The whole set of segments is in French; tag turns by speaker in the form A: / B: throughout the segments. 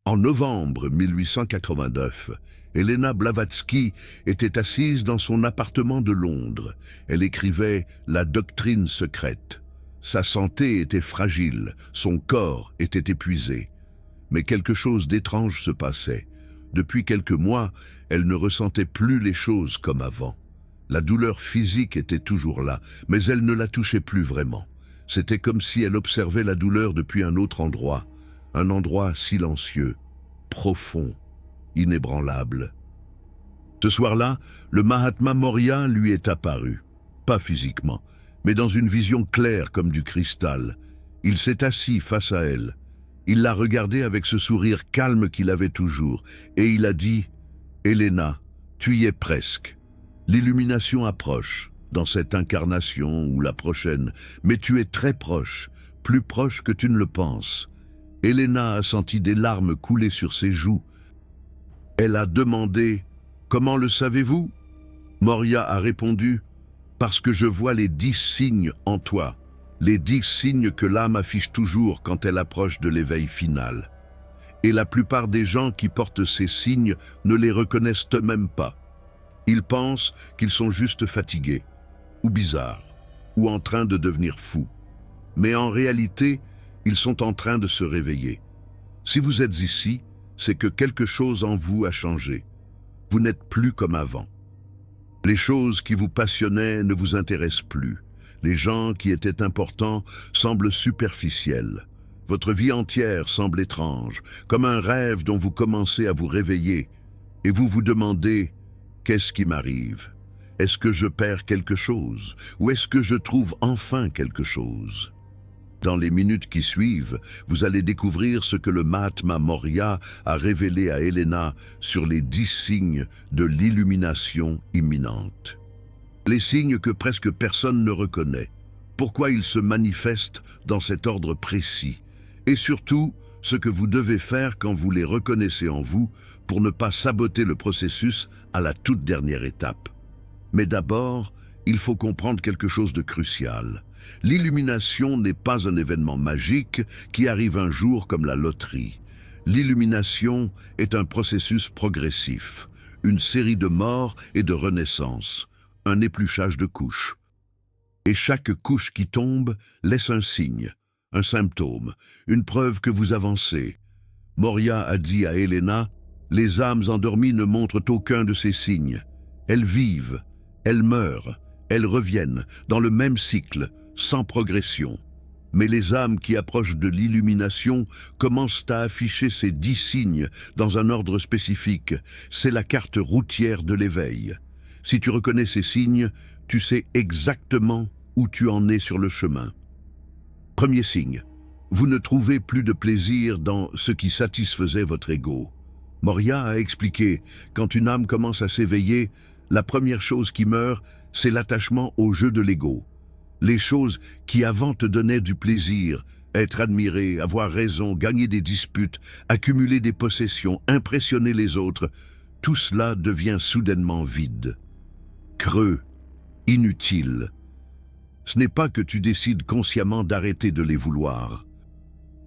A: En novembre 1889, Helena Blavatsky était assise dans son appartement de Londres. Elle écrivait « La doctrine secrète ». Sa santé était fragile, son corps était épuisé. Mais quelque chose d'étrange se passait. Depuis quelques mois, elle ne ressentait plus les choses comme avant. La douleur physique était toujours là, mais elle ne la touchait plus vraiment. C'était comme si elle observait la douleur depuis un autre endroit, un endroit silencieux, profond, inébranlable. Ce soir-là, le Mahatma Morya lui est apparu, pas physiquement, mais dans une vision claire comme du cristal. Il s'est assis face à elle. Il l'a regardée avec ce sourire calme qu'il avait toujours, et il a dit « Helena, tu y es presque. L'illumination approche, dans cette incarnation ou la prochaine, mais tu es très proche, plus proche que tu ne le penses. » Helena a senti des larmes couler sur ses joues. Elle a demandé « Comment le savez-vous » Morya a répondu « Parce que je vois les 10 signes en toi, les 10 signes que l'âme affiche toujours quand elle approche de l'éveil final. Et la plupart des gens qui portent ces signes ne les reconnaissent eux-mêmes pas. Ils pensent qu'ils sont juste fatigués, ou bizarres, ou en train de devenir fous. Mais en réalité, ils sont en train de se réveiller. Si vous êtes ici, c'est que quelque chose en vous a changé. Vous n'êtes plus comme avant. Les choses qui vous passionnaient ne vous intéressent plus. Les gens qui étaient importants semblent superficiels. Votre vie entière semble étrange, comme un rêve dont vous commencez à vous réveiller. Et vous vous demandez « Qu'est-ce qui m'arrive? Est-ce que je perds quelque chose? Ou est-ce que je trouve enfin quelque chose ?» Dans les minutes qui suivent, vous allez découvrir ce que le Mahatma Morya a révélé à Helena sur les 10 signes de l'illumination imminente. Les signes que presque personne ne reconnaît, pourquoi ils se manifestent dans cet ordre précis, et surtout, ce que vous devez faire quand vous les reconnaissez en vous pour ne pas saboter le processus à la toute dernière étape. Mais d'abord, il faut comprendre quelque chose de crucial. L'illumination n'est pas un événement magique qui arrive un jour comme la loterie. L'illumination est un processus progressif, une série de morts et de renaissances, un épluchage de couches. Et chaque couche qui tombe laisse un signe, un symptôme, une preuve que vous avancez. Morya a dit à Helena, « Les âmes endormies ne montrent aucun de ces signes. Elles vivent, elles meurent, elles reviennent dans le même cycle, sans progression. Mais les âmes qui approchent de l'illumination commencent à afficher ces 10 signes dans un ordre spécifique. C'est la carte routière de l'éveil. Si tu reconnais ces signes, tu sais exactement où tu en es sur le chemin. Premier signe, vous ne trouvez plus de plaisir dans ce qui satisfaisait votre ego. Morya a expliqué, quand une âme commence à s'éveiller, la première chose qui meurt, c'est l'attachement au jeu de l'ego. Les choses qui avant te donnaient du plaisir, être admiré, avoir raison, gagner des disputes, accumuler des possessions, impressionner les autres, tout cela devient soudainement vide. Creux, inutile. Ce n'est pas que tu décides consciemment d'arrêter de les vouloir.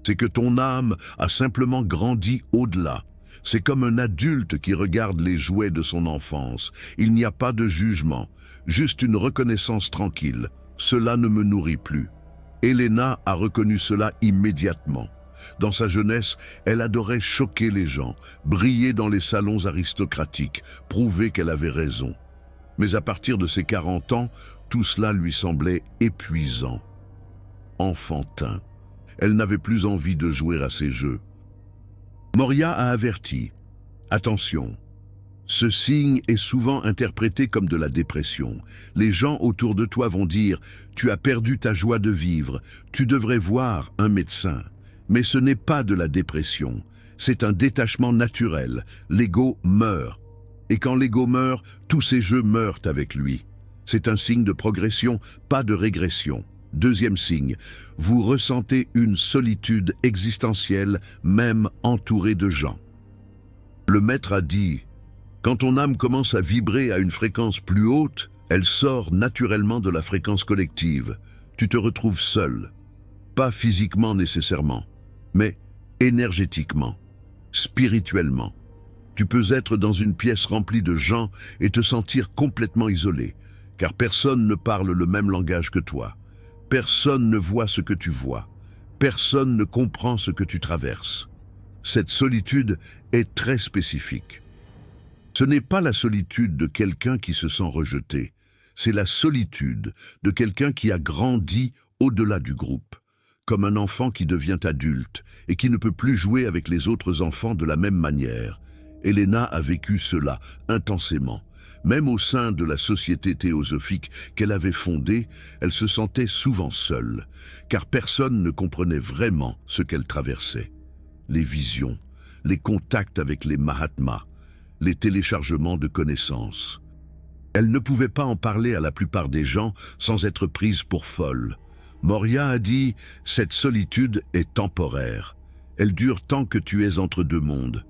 A: C'est que ton âme a simplement grandi au-delà. C'est comme un adulte qui regarde les jouets de son enfance. Il n'y a pas de jugement, juste une reconnaissance tranquille. Cela ne me nourrit plus. Helena a reconnu cela immédiatement. Dans sa jeunesse, elle adorait choquer les gens, briller dans les salons aristocratiques, prouver qu'elle avait raison. Mais à partir de ses 40 ans, tout cela lui semblait épuisant, enfantin. Elle n'avait plus envie de jouer à ces jeux. Morya a averti « Attention ». Ce signe est souvent interprété comme de la dépression. Les gens autour de toi vont dire « Tu as perdu ta joie de vivre, tu devrais voir un médecin ». Mais ce n'est pas de la dépression, c'est un détachement naturel. L'ego meurt. Et quand l'ego meurt, tous ces jeux meurent avec lui. C'est un signe de progression, pas de régression. Deuxième signe, vous ressentez une solitude existentielle, même entouré de gens. Le maître a dit « Quand ton âme commence à vibrer à une fréquence plus haute, elle sort naturellement de la fréquence collective. Tu te retrouves seul. Pas physiquement nécessairement, mais énergétiquement. spirituellement. Tu peux être dans une pièce remplie de gens et te sentir complètement isolé, car personne ne parle le même langage que toi. Personne ne voit ce que tu vois. Personne ne comprend ce que tu traverses. Cette solitude est très spécifique. Ce n'est pas la solitude de quelqu'un qui se sent rejeté, c'est la solitude de quelqu'un qui a grandi au-delà du groupe, comme un enfant qui devient adulte et qui ne peut plus jouer avec les autres enfants de la même manière. Elena a vécu cela intensément. Même au sein de la société théosophique qu'elle avait fondée, elle se sentait souvent seule, car personne ne comprenait vraiment ce qu'elle traversait. Les visions, les contacts avec les Mahatmas, les téléchargements de connaissances. Elle ne pouvait pas en parler à la plupart des gens sans être prise pour folle. Moria a dit « Cette solitude est temporaire. Elle dure tant que tu es entre deux mondes.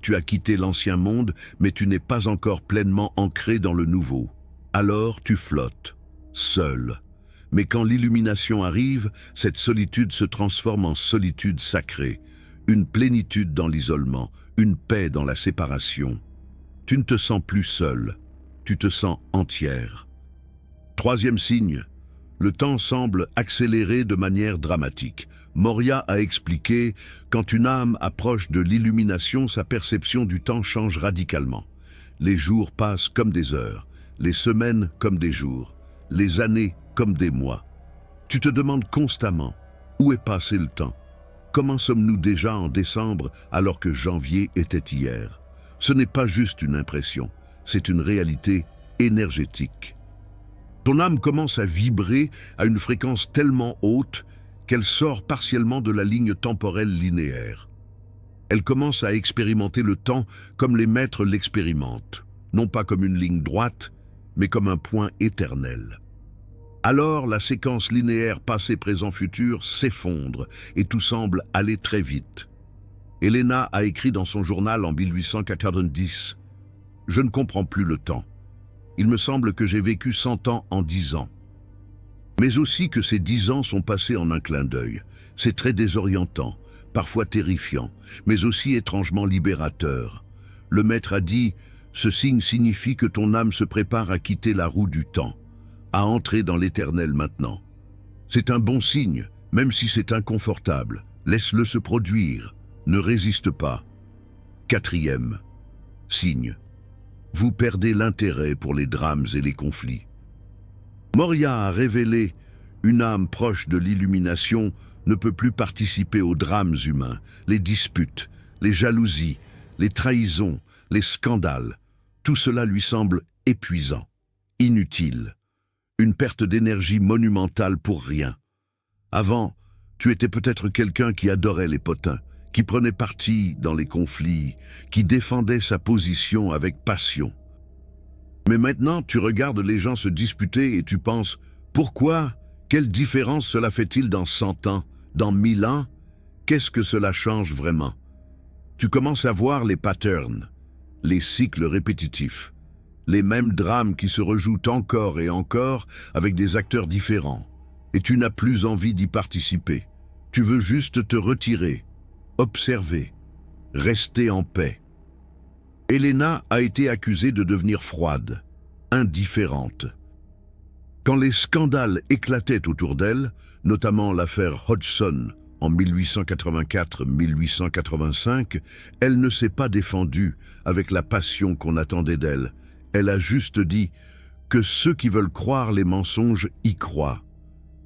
A: Tu as quitté l'ancien monde, mais tu n'es pas encore pleinement ancré dans le nouveau. Alors tu flottes, seul. Mais quand l'illumination arrive, cette solitude se transforme en solitude sacrée, une plénitude dans l'isolement, une paix dans la séparation. Tu ne te sens plus seul, tu te sens entière. Troisième signe, le temps semble accélérer de manière dramatique. Moria a expliqué, quand une âme approche de l'illumination, sa perception du temps change radicalement. Les jours passent comme des heures, les semaines comme des jours, les années comme des mois. Tu te demandes constamment, où est passé le temps? Comment sommes-nous déjà en décembre alors que janvier était hier? Ce n'est pas juste une impression, c'est une réalité énergétique. Ton âme commence à vibrer à une fréquence tellement haute qu'elle sort partiellement de la ligne temporelle linéaire. Elle commence à expérimenter le temps comme les maîtres l'expérimentent, non pas comme une ligne droite, mais comme un point éternel. Alors la séquence linéaire passé, présent, futur s'effondre et tout semble aller très vite. Elena a écrit dans son journal en 1890 « Je ne comprends plus le temps. Il me semble que j'ai vécu 100 ans en 10 ans. Mais aussi que ces 10 ans sont passés en un clin d'œil. C'est très désorientant, parfois terrifiant, mais aussi étrangement libérateur. Le maître a dit « Ce signe signifie que ton âme se prépare à quitter la roue du temps, à entrer dans l'éternel maintenant. C'est un bon signe, même si c'est inconfortable. Laisse-le se produire. Ne résiste pas. » Quatrième signe. Vous perdez l'intérêt pour les drames et les conflits. Moria a révélé, une âme proche de l'illumination ne peut plus participer aux drames humains, les disputes, les jalousies, les trahisons, les scandales. Tout cela lui semble épuisant, inutile, une perte d'énergie monumentale pour rien. Avant, tu étais peut-être quelqu'un qui adorait les potins, qui prenait parti dans les conflits, qui défendait sa position avec passion. Mais maintenant, tu regardes les gens se disputer et tu penses « Pourquoi? Quelle différence cela fait-il dans 100 ans, dans 1000 ans? Qu'est-ce que cela change vraiment ?» Tu commences à voir les patterns, les cycles répétitifs, les mêmes drames qui se rejouent encore et encore avec des acteurs différents. Et tu n'as plus envie d'y participer. Tu veux juste te retirer, observer, rester en paix. Elena a été accusée de devenir froide, indifférente. Quand les scandales éclataient autour d'elle, notamment l'affaire Hodgson en 1884-1885, elle ne s'est pas défendue avec la passion qu'on attendait d'elle. Elle a juste dit que ceux qui veulent croire les mensonges y croient.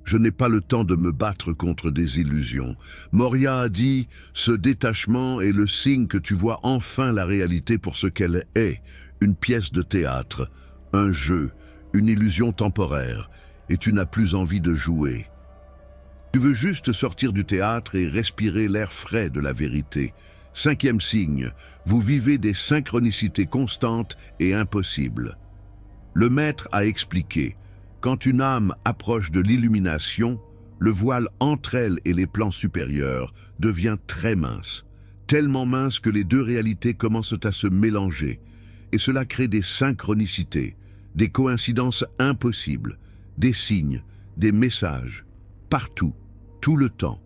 A: Je n'ai pas le temps de me battre contre des illusions. Moria a dit, ce détachement est le signe que tu vois enfin la réalité pour ce qu'elle est, une pièce de théâtre, un jeu, une illusion temporaire, et tu n'as plus envie de jouer. Tu veux juste sortir du théâtre et respirer l'air frais de la vérité. Cinquième signe, vous vivez des synchronicités constantes et impossibles. Le maître a expliqué, quand une âme approche de l'illumination, le voile entre elle et les plans supérieurs devient très mince, tellement mince que les deux réalités commencent à se mélanger, et cela crée des synchronicités, des coïncidences impossibles, des signes, des messages, partout, tout le temps.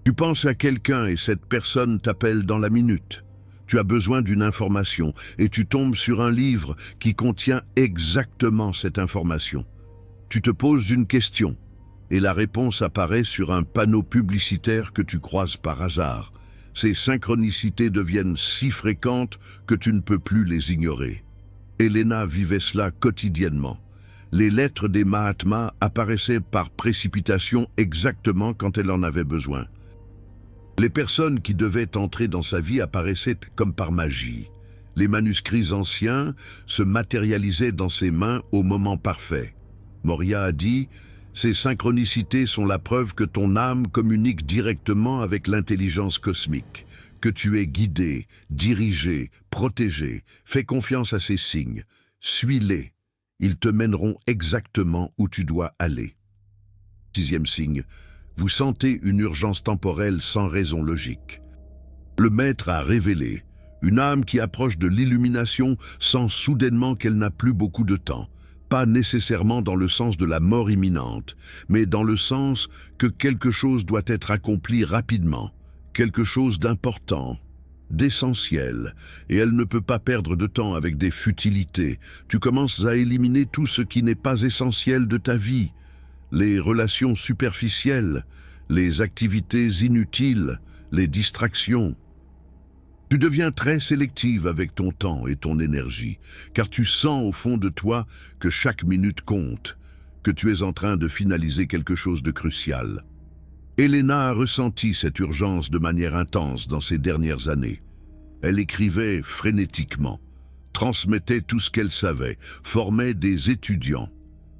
A: Tu penses à quelqu'un et cette personne t'appelle dans la minute. Tu as besoin d'une information et tu tombes sur un livre qui contient exactement cette information. Tu te poses une question et la réponse apparaît sur un panneau publicitaire que tu croises par hasard. Ces synchronicités deviennent si fréquentes que tu ne peux plus les ignorer. Elena vivait cela quotidiennement. Les lettres des Mahatmas apparaissaient par précipitation exactement quand elle en avait besoin. Les personnes qui devaient entrer dans sa vie apparaissaient comme par magie. Les manuscrits anciens se matérialisaient dans ses mains au moment parfait. Moria a dit « Ces synchronicités sont la preuve que ton âme communique directement avec l'intelligence cosmique, que tu es guidé, dirigé, protégé. Fais confiance à ces signes. Suis-les. Ils te mèneront exactement où tu dois aller. » Sixième signe. Vous sentez une urgence temporelle sans raison logique. Le maître a révélé une âme qui approche de l'illumination sent soudainement qu'elle n'a plus beaucoup de temps. Pas nécessairement dans le sens de la mort imminente, mais dans le sens que quelque chose doit être accompli rapidement, quelque chose d'important, d'essentiel, et elle ne peut pas perdre de temps avec des futilités. Tu commences à éliminer tout ce qui n'est pas essentiel de ta vie. Les relations superficielles, les activités inutiles, les distractions. Tu deviens très sélective avec ton temps et ton énergie, car tu sens au fond de toi que chaque minute compte, que tu es en train de finaliser quelque chose de crucial. Elena a ressenti cette urgence de manière intense dans ces dernières années. Elle écrivait frénétiquement, transmettait tout ce qu'elle savait, formait des étudiants,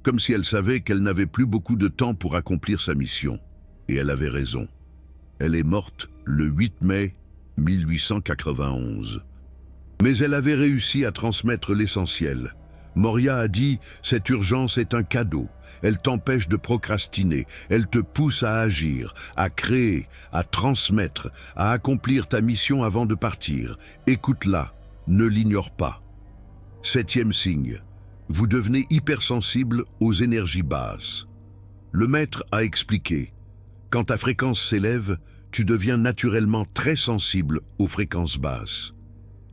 A: comme si elle savait qu'elle n'avait plus beaucoup de temps pour accomplir sa mission. Et elle avait raison. Elle est morte le 8 mai 1891. Mais elle avait réussi à transmettre l'essentiel. Moria a dit « Cette urgence est un cadeau. Elle t'empêche de procrastiner. Elle te pousse à agir, à créer, à transmettre, à accomplir ta mission avant de partir. Écoute-la, ne l'ignore pas. » Septième signe. Vous devenez hypersensible aux énergies basses. Le maître a expliqué, quand ta fréquence s'élève, tu deviens naturellement très sensible aux fréquences basses.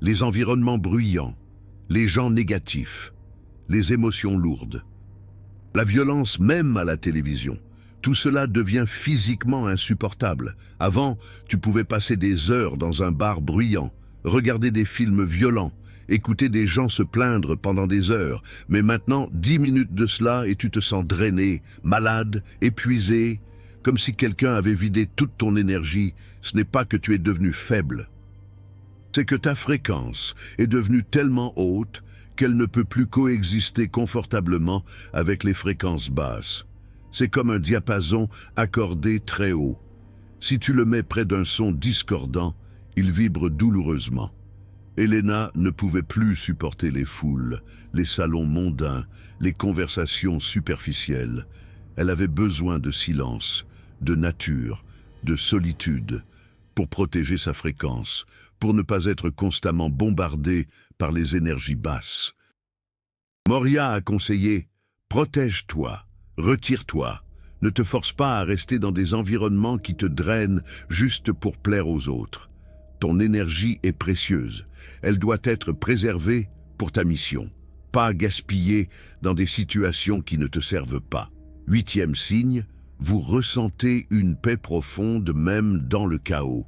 A: Les environnements bruyants, les gens négatifs, les émotions lourdes, la violence même à la télévision, tout cela devient physiquement insupportable. Avant, tu pouvais passer des heures dans un bar bruyant, regarder des films violents, écouter des gens se plaindre pendant des heures, mais maintenant, 10 minutes de cela et tu te sens drainé, malade, épuisé, comme si quelqu'un avait vidé toute ton énergie. Ce n'est pas que tu es devenu faible. C'est que ta fréquence est devenue tellement haute qu'elle ne peut plus coexister confortablement avec les fréquences basses. C'est comme un diapason accordé très haut. Si tu le mets près d'un son discordant, il vibre douloureusement. Elena ne pouvait plus supporter les foules, les salons mondains, les conversations superficielles. Elle avait besoin de silence, de nature, de solitude, pour protéger sa fréquence, pour ne pas être constamment bombardée par les énergies basses. Moria a conseillé « Protège-toi, retire-toi, ne te force pas à rester dans des environnements qui te drainent juste pour plaire aux autres. Ton énergie est précieuse, elle doit être préservée pour ta mission, pas gaspillée dans des situations qui ne te servent pas. » Huitième signe, vous ressentez une paix profonde même dans le chaos.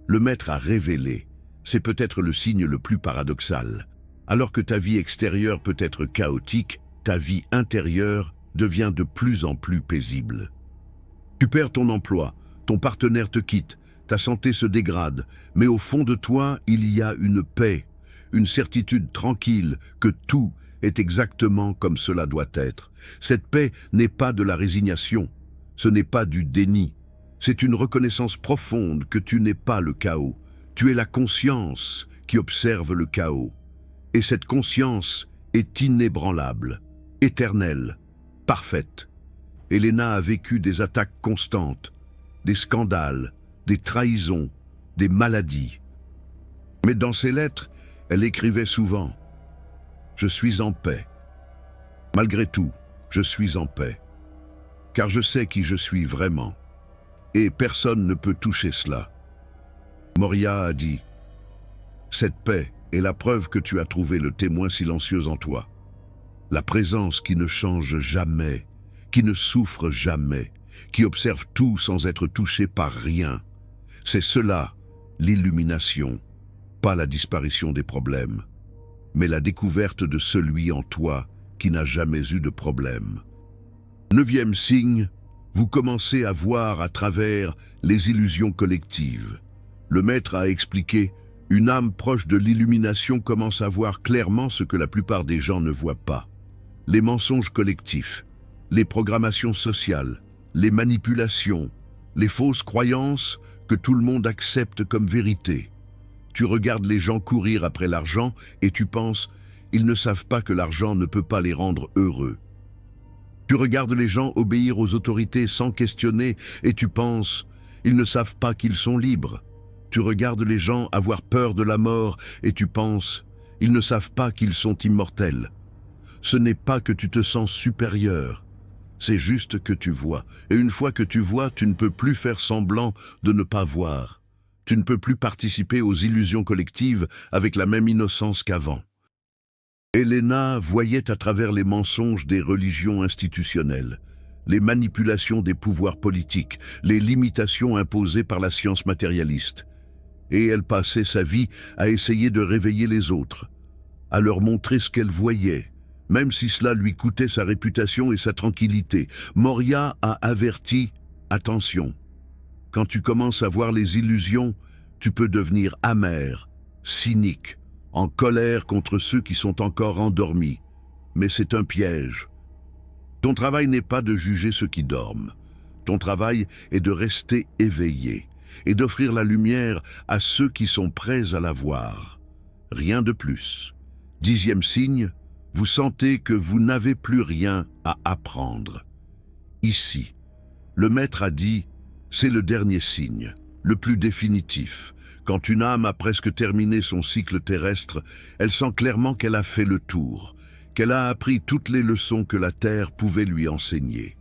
A: Le maître a révélé, c'est peut-être le signe le plus paradoxal. Alors que ta vie extérieure peut être chaotique, ta vie intérieure devient de plus en plus paisible. Tu perds ton emploi, ton partenaire te quitte, ta santé se dégrade, mais au fond de toi, il y a une paix, une certitude tranquille que tout est exactement comme cela doit être. Cette paix n'est pas de la résignation, ce n'est pas du déni, c'est une reconnaissance profonde que tu n'es pas le chaos. Tu es la conscience qui observe le chaos. Et cette conscience est inébranlable, éternelle, parfaite. Elena a vécu des attaques constantes, des scandales, des trahisons, des maladies. Mais dans ses lettres, elle écrivait souvent « Je suis en paix. Malgré tout, je suis en paix, car je sais qui je suis vraiment. et personne ne peut toucher cela. Moria a dit, « Cette paix est la preuve que tu as trouvé le témoin silencieux en toi. La présence qui ne change jamais, qui ne souffre jamais, qui observe tout sans être touché par rien. C'est cela, l'illumination, pas la disparition des problèmes, mais la découverte de celui en toi qui n'a jamais eu de problème. » 9e signe, vous commencez à voir à travers les illusions collectives. Le maître a expliqué, une âme proche de l'illumination commence à voir clairement ce que la plupart des gens ne voient pas. Les mensonges collectifs, les programmations sociales, les manipulations, les fausses croyances que tout le monde accepte comme vérité. Tu regardes les gens courir après l'argent et tu penses, ils ne savent pas que l'argent ne peut pas les rendre heureux. Tu regardes les gens obéir aux autorités sans questionner et tu penses, ils ne savent pas qu'ils sont libres. Tu regardes les gens avoir peur de la mort et tu penses, ils ne savent pas qu'ils sont immortels. Ce n'est pas que tu te sens supérieur, c'est juste que tu vois. Et une fois que tu vois, tu ne peux plus faire semblant de ne pas voir. Tu ne peux plus participer aux illusions collectives avec la même innocence qu'avant. Helena voyait à travers les mensonges des religions institutionnelles, les manipulations des pouvoirs politiques, les limitations imposées par la science matérialiste. Et elle passait sa vie à essayer de réveiller les autres, à leur montrer ce qu'elle voyait, même si cela lui coûtait sa réputation et sa tranquillité. Moria a averti, attention, quand tu commences à voir les illusions, tu peux devenir amer, cynique, en colère contre ceux qui sont encore endormis. Mais c'est un piège. Ton travail n'est pas de juger ceux qui dorment. Ton travail est de rester éveillé et d'offrir la lumière à ceux qui sont prêts à la voir. Rien de plus. 10e signe, vous sentez que vous n'avez plus rien à apprendre. Ici, le maître a dit, c'est le dernier signe, le plus définitif. Quand une âme a presque terminé son cycle terrestre, elle sent clairement qu'elle a fait le tour, qu'elle a appris toutes les leçons que la terre pouvait lui enseigner.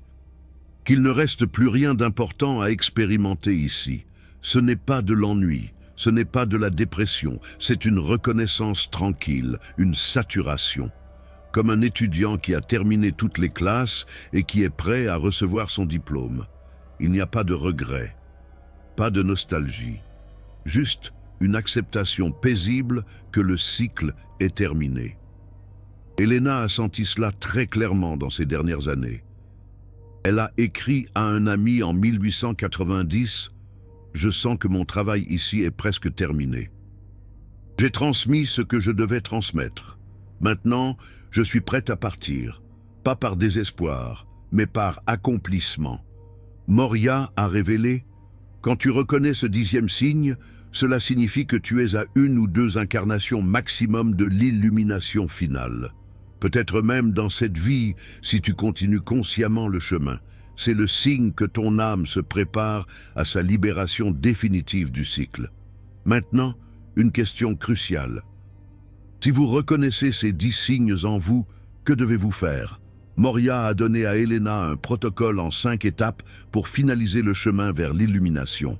A: Qu'il ne reste plus rien d'important à expérimenter ici. Ce n'est pas de l'ennui, ce n'est pas de la dépression, c'est une reconnaissance tranquille, une saturation. Comme un étudiant qui a terminé toutes les classes et qui est prêt à recevoir son diplôme. Il n'y a pas de regret, pas de nostalgie, juste une acceptation paisible que le cycle est terminé. Helena a senti cela très clairement dans ces dernières années. Elle a écrit à un ami en 1890 « Je sens que mon travail ici est presque terminé. J'ai transmis ce que je devais transmettre. Maintenant, je suis prête à partir, pas par désespoir, mais par accomplissement. » Moria a révélé « Quand tu reconnais ce 10e signe, cela signifie que tu es à 1 ou 2 incarnations maximum de l'illumination finale. Peut-être même dans cette vie, si tu continues consciemment le chemin. C'est le signe que ton âme se prépare à sa libération définitive du cycle. Maintenant, une question cruciale. Si vous reconnaissez ces 10 signes en vous, que devez-vous faire? Moria a donné à Helena un protocole en 5 étapes pour finaliser le chemin vers l'illumination.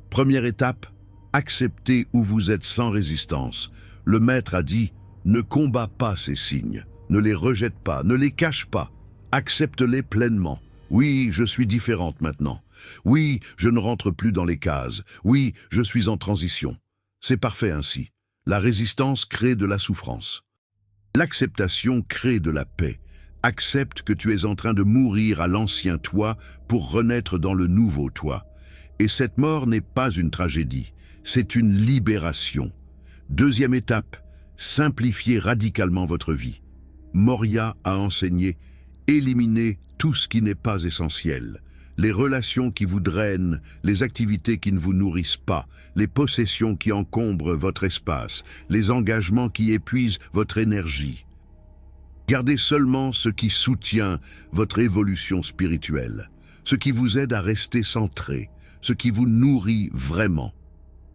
A: Première étape, acceptez où vous êtes sans résistance. Le maître a dit, ne combat pas ces signes, ne les rejette pas, ne les cache pas, accepte-les pleinement. Oui, je suis différente maintenant. Oui, je ne rentre plus dans les cases. Oui, je suis en transition. C'est parfait ainsi. La résistance crée de la souffrance. L'acceptation crée de la paix. Accepte que tu es en train de mourir à l'ancien toi pour renaître dans le nouveau toi. Et cette mort n'est pas une tragédie, c'est une libération. Deuxième étape, simplifiez radicalement votre vie. Moria a enseigné, éliminez tout ce qui n'est pas essentiel. Les relations qui vous drainent, les activités qui ne vous nourrissent pas, les possessions qui encombrent votre espace, les engagements qui épuisent votre énergie. Gardez seulement ce qui soutient votre évolution spirituelle, ce qui vous aide à rester centré, ce qui vous nourrit vraiment.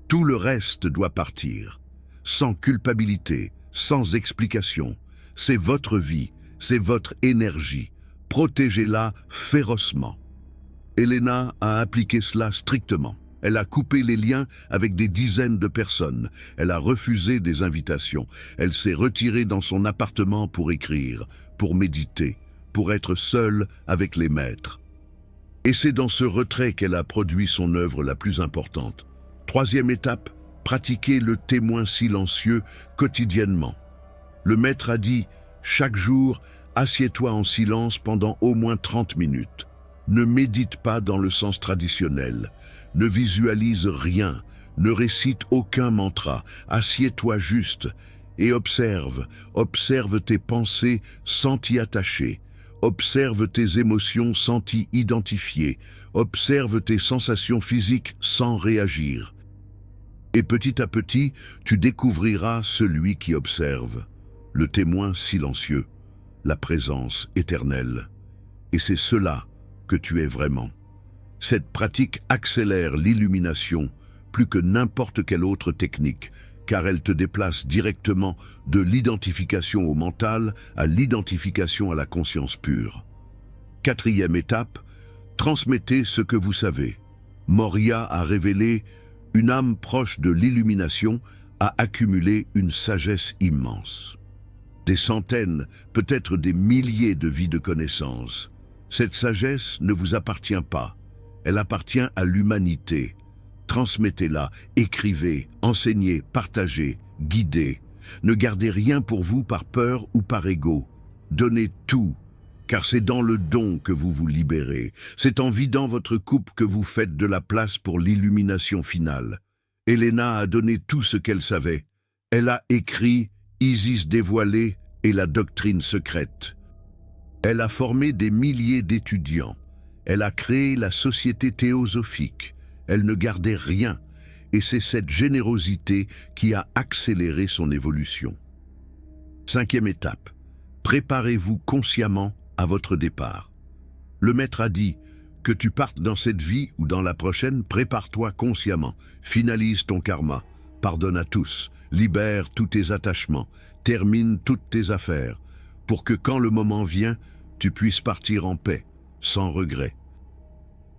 A: Tout le reste doit partir, sans culpabilité, sans explication. C'est votre vie, c'est votre énergie. Protégez-la férocement. Elena a appliqué cela strictement. Elle a coupé les liens avec des dizaines de personnes. Elle a refusé des invitations. Elle s'est retirée dans son appartement pour écrire, pour méditer, pour être seule avec les maîtres. Et c'est dans ce retrait qu'elle a produit son œuvre la plus importante. Troisième étape, pratiquer le témoin silencieux quotidiennement. Le maître a dit, chaque jour, assieds-toi en silence pendant au moins 30 minutes. Ne médite pas dans le sens traditionnel. Ne visualise rien. Ne récite aucun mantra. Assieds-toi juste et observe. Observe tes pensées sans t'y attacher. Observe tes émotions sans t'y identifier. Observe tes sensations physiques sans réagir. Et petit à petit, tu découvriras celui qui observe, le témoin silencieux, la présence éternelle. Et c'est cela que tu es vraiment. Cette pratique accélère l'illumination plus que n'importe quelle autre technique, car elle te déplace directement de l'identification au mental à l'identification à la conscience pure. Quatrième étape, transmettez ce que vous savez. Moria a révélé une âme proche de l'illumination a accumulé une sagesse immense. Des centaines, peut-être des milliers de vies de connaissances. Cette sagesse ne vous appartient pas, elle appartient à l'humanité. Transmettez-la, écrivez, enseignez, partagez, guidez. Ne gardez rien pour vous par peur ou par ego. Donnez tout, car c'est dans le don que vous vous libérez. C'est en vidant votre coupe que vous faites de la place pour l'illumination finale. Elena a donné tout ce qu'elle savait. Elle a écrit Isis dévoilée et la doctrine secrète. Elle a formé des milliers d'étudiants. Elle a créé la société théosophique. Elle ne gardait rien, et c'est cette générosité qui a accéléré son évolution. Cinquième étape, préparez-vous consciemment à votre départ. Le maître a dit, que tu partes dans cette vie ou dans la prochaine, prépare-toi consciemment, finalise ton karma, pardonne à tous, libère tous tes attachements, termine toutes tes affaires, pour que quand le moment vient, tu puisses partir en paix, sans regret.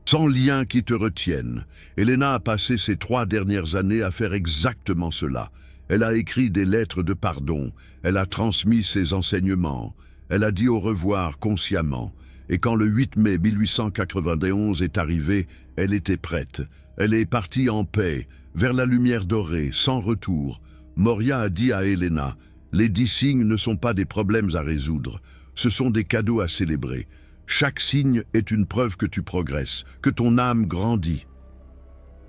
A: Sans lien qui te retienne. Elena a passé ces 3 dernières années à faire exactement cela. Elle a écrit des lettres de pardon, elle a transmis ses enseignements, elle a dit au revoir consciemment. Et quand le 8 mai 1891 est arrivé, elle était prête. Elle est partie en paix, vers la lumière dorée, sans retour. Moria a dit à Elena, « Les 10 signes ne sont pas des problèmes à résoudre, ce sont des cadeaux à célébrer. Chaque signe est une preuve que tu progresses, que ton âme grandit,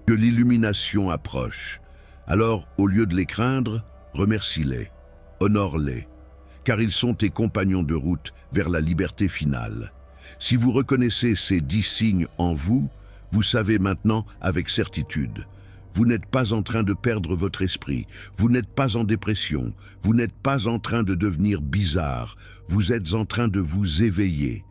A: que l'illumination approche. Alors, au lieu de les craindre, remercie-les, honore-les, car ils sont tes compagnons de route vers la liberté finale. Si vous reconnaissez ces 10 signes en vous, vous savez maintenant avec certitude. Vous n'êtes pas en train de perdre votre esprit, vous n'êtes pas en dépression, vous n'êtes pas en train de devenir bizarre, vous êtes en train de vous éveiller.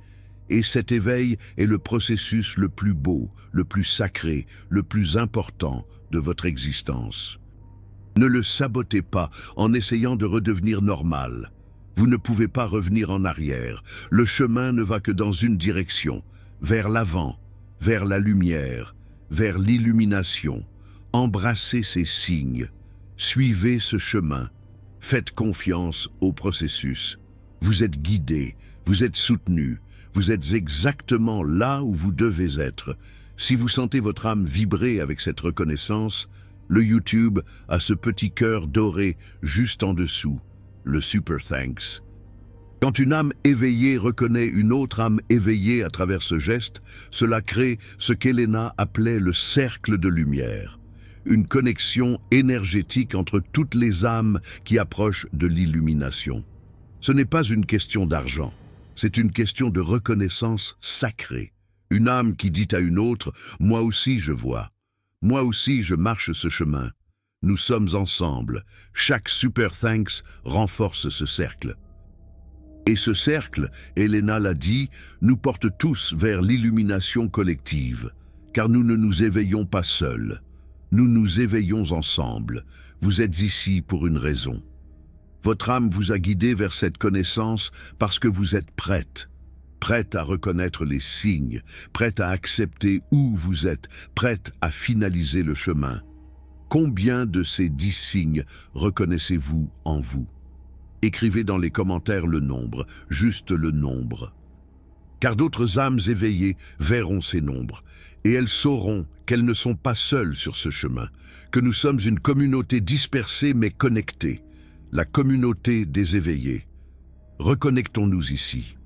A: Et cet éveil est le processus le plus beau, le plus sacré, le plus important de votre existence. Ne le sabotez pas en essayant de redevenir normal. Vous ne pouvez pas revenir en arrière. Le chemin ne va que dans une direction, vers l'avant, vers la lumière, vers l'illumination. Embrassez ces signes, suivez ce chemin, faites confiance au processus. Vous êtes guidé, vous êtes soutenu, vous êtes exactement là où vous devez être. Si vous sentez votre âme vibrer avec cette reconnaissance, le YouTube a ce petit cœur doré juste en dessous, le Super Thanks. Quand une âme éveillée reconnaît une autre âme éveillée à travers ce geste, cela crée ce qu'Elena appelait le cercle de lumière. Une connexion énergétique entre toutes les âmes qui approchent de l'illumination. Ce n'est pas une question d'argent, c'est une question de reconnaissance sacrée. Une âme qui dit à une autre « Moi aussi je vois, moi aussi je marche ce chemin. Nous sommes ensemble. » Chaque Super Thanks renforce ce cercle. Et ce cercle, Elena l'a dit, nous porte tous vers l'illumination collective, car nous ne nous éveillons pas seuls. Nous nous éveillons ensemble. Vous êtes ici pour une raison. Votre âme vous a guidé vers cette connaissance parce que vous êtes prête. prête à reconnaître les signes, prête à accepter où vous êtes, prête à finaliser le chemin. Combien de ces 10 signes reconnaissez-vous en vous? Écrivez dans les commentaires le nombre, juste le nombre. Car d'autres âmes éveillées verront ces nombres, et elles sauront qu'elles ne sont pas seules sur ce chemin, que nous sommes une communauté dispersée mais connectée, la communauté des éveillés. Reconnectons-nous ici.